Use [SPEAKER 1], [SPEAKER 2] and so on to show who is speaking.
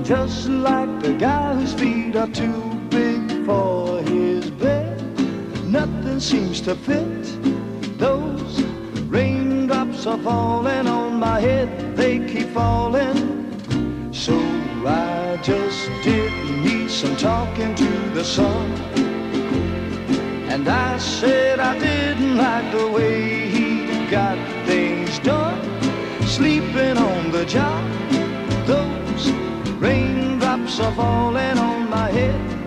[SPEAKER 1] just like the guy whose feet are too big for his bed. Nothing seems to fit. Those raindrops are falling on my head, they keep falling. So I just did me some talking to the sun, and I said I didn't like the way he got things done, sleeping on the job. Those raindrops are falling on my head,